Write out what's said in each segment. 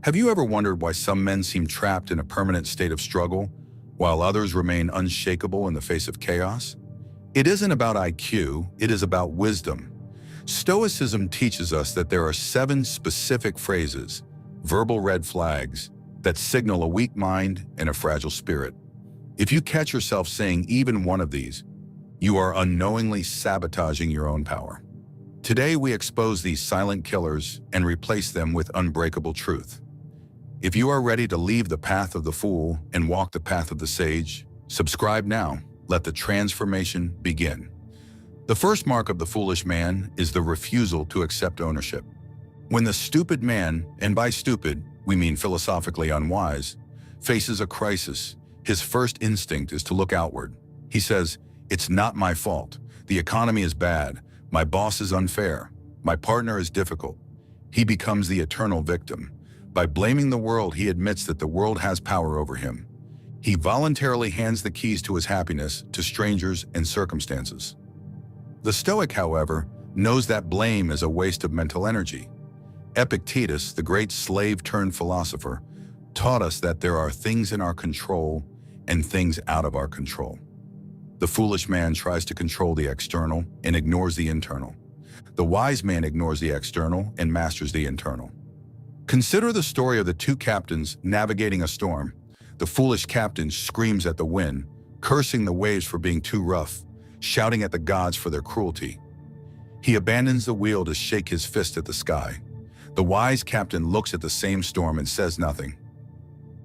Have you ever wondered why some men seem trapped in a permanent state of struggle, while others remain unshakable in the face of chaos? It isn't about IQ, it is about wisdom. Stoicism teaches us that there are 7 specific phrases, verbal red flags, that signal a weak mind and a fragile spirit. If you catch yourself saying even one of these, you are unknowingly sabotaging your own power. Today we expose these silent killers and replace them with unbreakable truth. If you are ready to leave the path of the fool and walk the path of the sage, subscribe now. Let the transformation begin. The first mark of the foolish man is the refusal to accept ownership. When the stupid man, and by stupid, we mean philosophically unwise, faces a crisis, his first instinct is to look outward. He says, "It's not my fault. The economy is bad. My boss is unfair. My partner is difficult." He becomes the eternal victim. By blaming the world, he admits that the world has power over him. He voluntarily hands the keys to his happiness to strangers and circumstances. The Stoic, however, knows that blame is a waste of mental energy. Epictetus, the great slave-turned-philosopher, taught us that there are things in our control and things out of our control. The foolish man tries to control the external and ignores the internal. The wise man ignores the external and masters the internal. Consider the story of the 2 captains navigating a storm. The foolish captain screams at the wind, cursing the waves for being too rough, shouting at the gods for their cruelty. He abandons the wheel to shake his fist at the sky. The wise captain looks at the same storm and says nothing.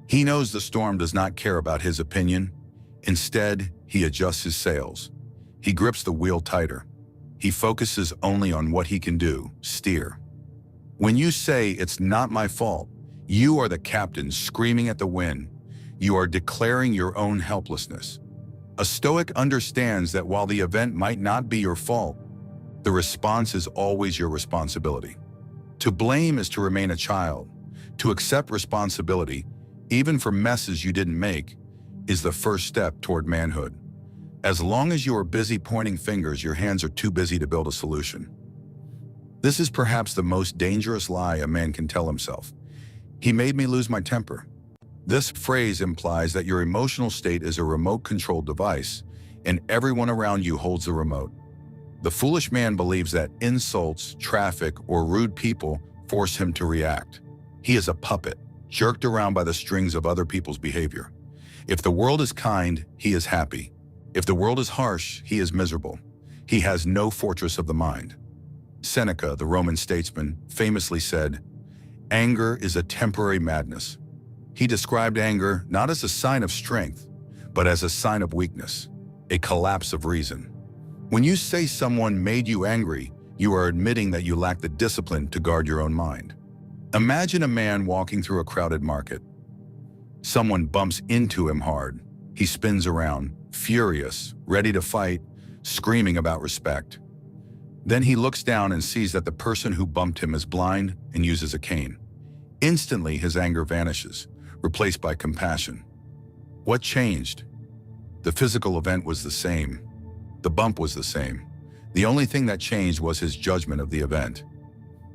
He knows the storm does not care about his opinion. Instead, he adjusts his sails. He grips the wheel tighter. He focuses only on what he can do, steer. When you say, "It's not my fault," you are the captain screaming at the wind. You are declaring your own helplessness. A Stoic understands that while the event might not be your fault, the response is always your responsibility. To blame is to remain a child. To accept responsibility, even for messes you didn't make, is the first step toward manhood. As long as you are busy pointing fingers, your hands are too busy to build a solution. This is perhaps the most dangerous lie a man can tell himself. "He made me lose my temper." This phrase implies that your emotional state is a remote-controlled device, and everyone around you holds the remote. The foolish man believes that insults, traffic, or rude people force him to react. He is a puppet, jerked around by the strings of other people's behavior. If the world is kind, he is happy. If the world is harsh, he is miserable. He has no fortress of the mind. Seneca, the Roman statesman, famously said, "Anger is a temporary madness." He described anger not as a sign of strength, but as a sign of weakness, a collapse of reason. When you say someone made you angry, you are admitting that you lack the discipline to guard your own mind. Imagine a man walking through a crowded market. Someone bumps into him hard. He spins around, furious, ready to fight, screaming about respect. Then he looks down and sees that the person who bumped him is blind and uses a cane. Instantly, his anger vanishes, replaced by compassion. What changed? The physical event was the same. The bump was the same. The only thing that changed was his judgment of the event.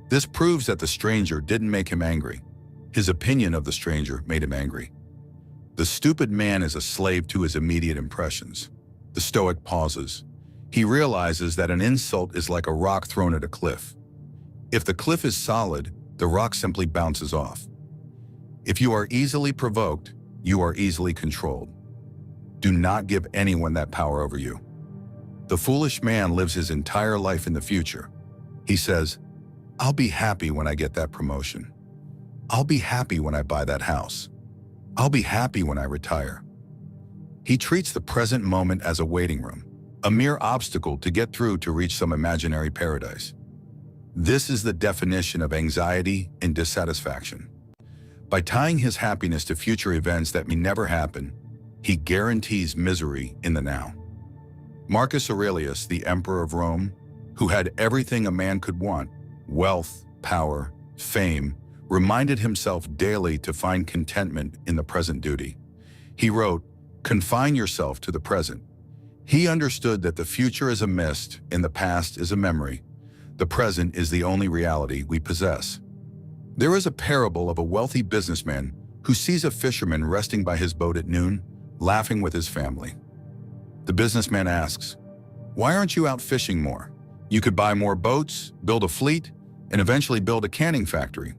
This proves that the stranger didn't make him angry. His opinion of the stranger made him angry. The stupid man is a slave to his immediate impressions. The Stoic pauses. He realizes that an insult is like a rock thrown at a cliff. If the cliff is solid, the rock simply bounces off. If you are easily provoked, you are easily controlled. Do not give anyone that power over you. The foolish man lives his entire life in the future. He says, "I'll be happy when I get that promotion. I'll be happy when I buy that house. I'll be happy when I retire." He treats the present moment as a waiting room, a mere obstacle to get through to reach some imaginary paradise. This is the definition of anxiety and dissatisfaction. By tying his happiness to future events that may never happen, he guarantees misery in the now. Marcus Aurelius, the emperor of Rome, who had everything a man could want, wealth, power, fame, reminded himself daily to find contentment in the present duty. He wrote, "Confine yourself to the present." He understood that the future is a mist and the past is a memory. The present is the only reality we possess. There is a parable of a wealthy businessman who sees a fisherman resting by his boat at noon, laughing with his family. The businessman asks, "Why aren't you out fishing more? You could buy more boats, build a fleet, and eventually build a canning factory."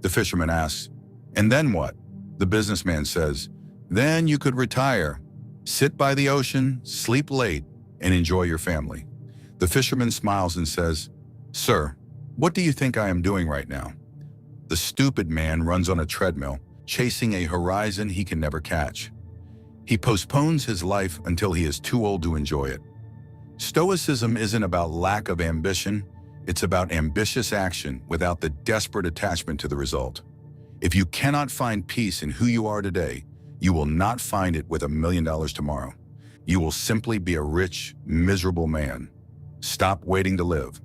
The fisherman asks, "And then what?" The businessman says, "Then you could retire, sit by the ocean, sleep late, and enjoy your family." The fisherman smiles and says, "Sir, what do you think I am doing right now?" The stupid man runs on a treadmill, chasing a horizon he can never catch. He postpones his life until he is too old to enjoy it. Stoicism isn't about lack of ambition, it's about ambitious action without the desperate attachment to the result. If you cannot find peace in who you are today, you will not find it with $1 million tomorrow. You will simply be a rich, miserable man. Stop waiting to live.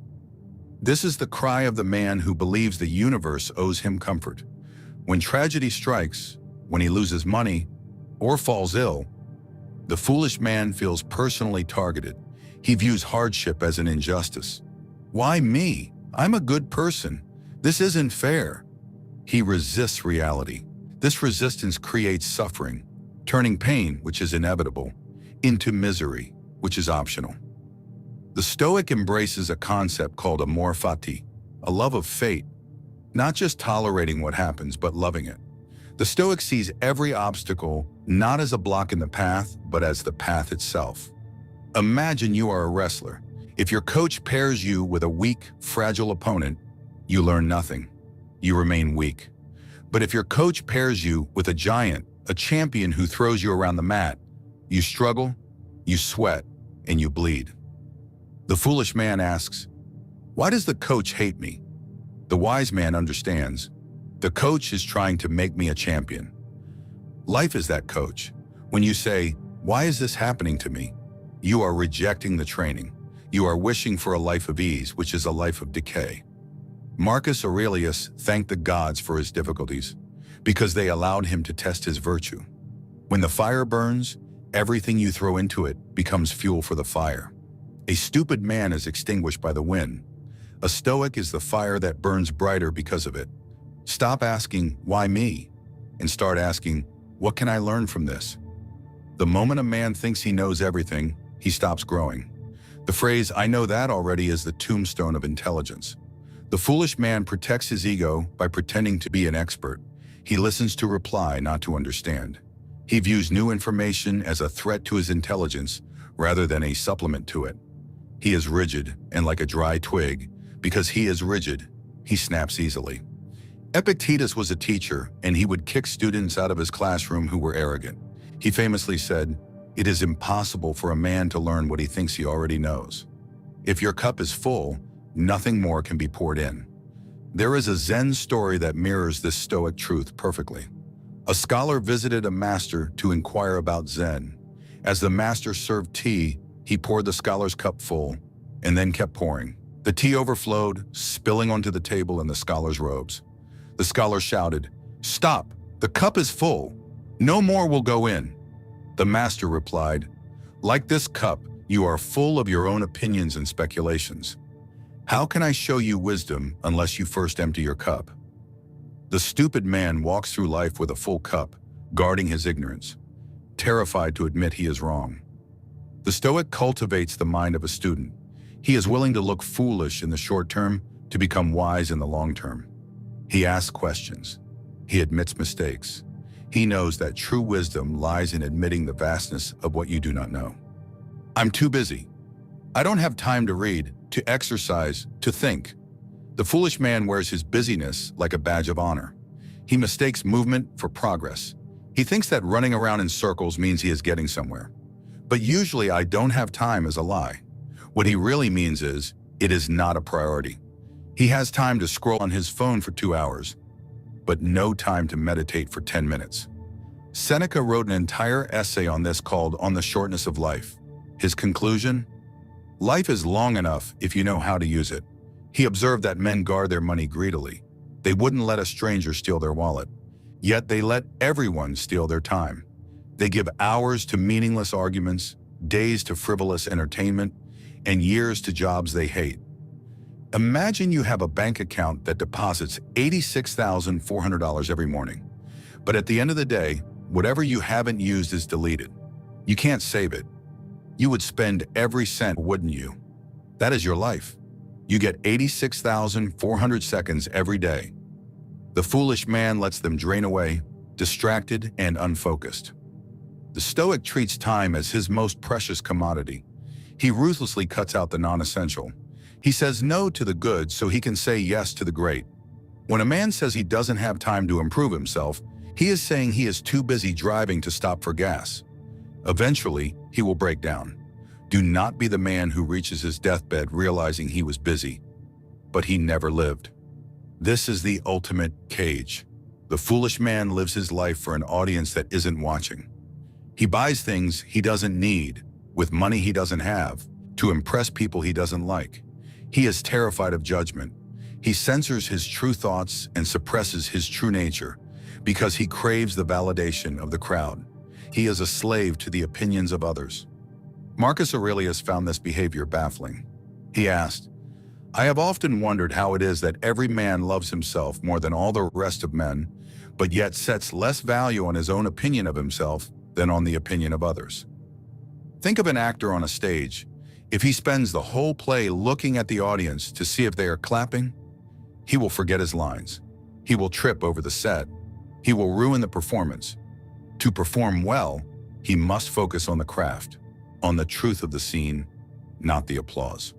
This is the cry of the man who believes the universe owes him comfort. When tragedy strikes, when he loses money, or falls ill, the foolish man feels personally targeted. He views hardship as an injustice. "Why me? I'm a good person. This isn't fair." He resists reality. This resistance creates suffering, turning pain, which is inevitable, into misery, which is optional. The Stoic embraces a concept called amor fati, a love of fate, not just tolerating what happens, but loving it. The Stoic sees every obstacle not as a block in the path, but as the path itself. Imagine you are a wrestler. If your coach pairs you with a weak, fragile opponent, you learn nothing. You remain weak. But if your coach pairs you with a giant, a champion who throws you around the mat, you struggle, you sweat, and you bleed. The foolish man asks, "Why does the coach hate me?" The wise man understands, the coach is trying to make me a champion. Life is that coach. When you say, "Why is this happening to me?" you are rejecting the training. You are wishing for a life of ease, which is a life of decay. Marcus Aurelius thanked the gods for his difficulties because they allowed him to test his virtue. When the fire burns, everything you throw into it becomes fuel for the fire. A stupid man is extinguished by the wind. A Stoic is the fire that burns brighter because of it. Stop asking, "Why me?" and start asking, "What can I learn from this?" The moment a man thinks he knows everything, he stops growing. The phrase, "I know that already," is the tombstone of intelligence. The foolish man protects his ego by pretending to be an expert. He listens to reply, not to understand. He views new information as a threat to his intelligence rather than a supplement to it. He is rigid and like a dry twig. Because he is rigid, he snaps easily. Epictetus was a teacher, and he would kick students out of his classroom who were arrogant. He famously said, "It is impossible for a man to learn what he thinks he already knows." If your cup is full, nothing more can be poured in. There is a Zen story that mirrors this Stoic truth perfectly. A scholar visited a master to inquire about Zen. As the master served tea, he poured the scholar's cup full, and then kept pouring. The tea overflowed, spilling onto the table and the scholar's robes. The scholar shouted, "Stop! The cup is full! No more will go in." The master replied, "Like this cup, you are full of your own opinions and speculations. How can I show you wisdom unless you first empty your cup?" The stupid man walks through life with a full cup, guarding his ignorance, terrified to admit he is wrong. The Stoic cultivates the mind of a student. He is willing to look foolish in the short term to become wise in the long term. He asks questions. He admits mistakes. He knows that true wisdom lies in admitting the vastness of what you do not know. "I'm too busy. I don't have time to read, to exercise, to think." The foolish man wears his busyness like a badge of honor. He mistakes movement for progress. He thinks that running around in circles means he is getting somewhere. But usually, "I don't have time" is a lie. What he really means is, it is not a priority. He has time to scroll on his phone for 2 hours, but no time to meditate for 10 minutes. Seneca wrote an entire essay on this called On the Shortness of Life. His conclusion? Life is long enough if you know how to use it. He observed that men guard their money greedily. They wouldn't let a stranger steal their wallet. Yet they let everyone steal their time. They give hours to meaningless arguments, days to frivolous entertainment, and years to jobs they hate. Imagine you have a bank account that deposits $86,400 every morning. But at the end of the day, whatever you haven't used is deleted. You can't save it. You would spend every cent, wouldn't you? That is your life. You get 86,400 seconds every day. The foolish man lets them drain away, distracted and unfocused. The Stoic treats time as his most precious commodity. He ruthlessly cuts out the non-essential. He says no to the good so he can say yes to the great. When a man says he doesn't have time to improve himself, he is saying he is too busy driving to stop for gas. Eventually, he will break down. Do not be the man who reaches his deathbed realizing he was busy, but he never lived. This is the ultimate cage. The foolish man lives his life for an audience that isn't watching. He buys things he doesn't need, with money he doesn't have, to impress people he doesn't like. He is terrified of judgment. He censors his true thoughts and suppresses his true nature because he craves the validation of the crowd. He is a slave to the opinions of others. Marcus Aurelius found this behavior baffling. He asked, "I have often wondered how it is that every man loves himself more than all the rest of men, but yet sets less value on his own opinion of himself than on the opinion of others." Think of an actor on a stage. If he spends the whole play looking at the audience to see if they are clapping, he will forget his lines. He will trip over the set. He will ruin the performance. To perform well, he must focus on the craft, on the truth of the scene, not the applause.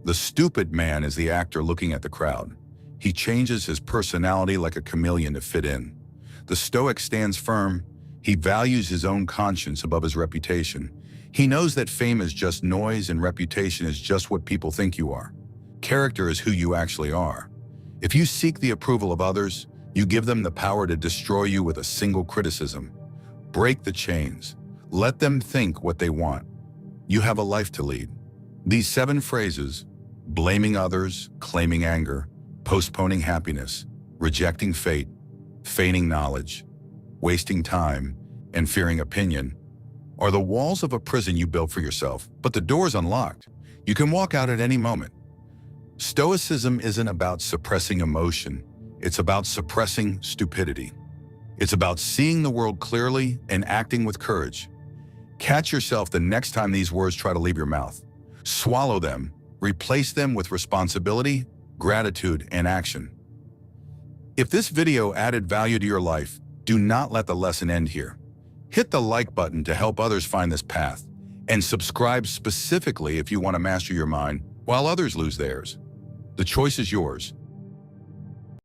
The stupid man is the actor looking at the crowd. He changes his personality like a chameleon to fit in. The Stoic stands firm. He values his own conscience above his reputation. He knows that fame is just noise and reputation is just what people think you are. Character is who you actually are. If you seek the approval of others, you give them the power to destroy you with a single criticism. Break the chains. Let them think what they want. You have a life to lead. These 7 phrases, blaming others, claiming anger, postponing happiness, rejecting fate, feigning knowledge, wasting time, and fearing opinion, are the walls of a prison you built for yourself, but the door is unlocked. You can walk out at any moment. Stoicism isn't about suppressing emotion. It's about suppressing stupidity. It's about seeing the world clearly and acting with courage. Catch yourself the next time these words try to leave your mouth. Swallow them. Replace them with responsibility, gratitude, and action. If this video added value to your life, do not let the lesson end here. Hit the like button to help others find this path, and subscribe specifically if you want to master your mind while others lose theirs. The choice is yours.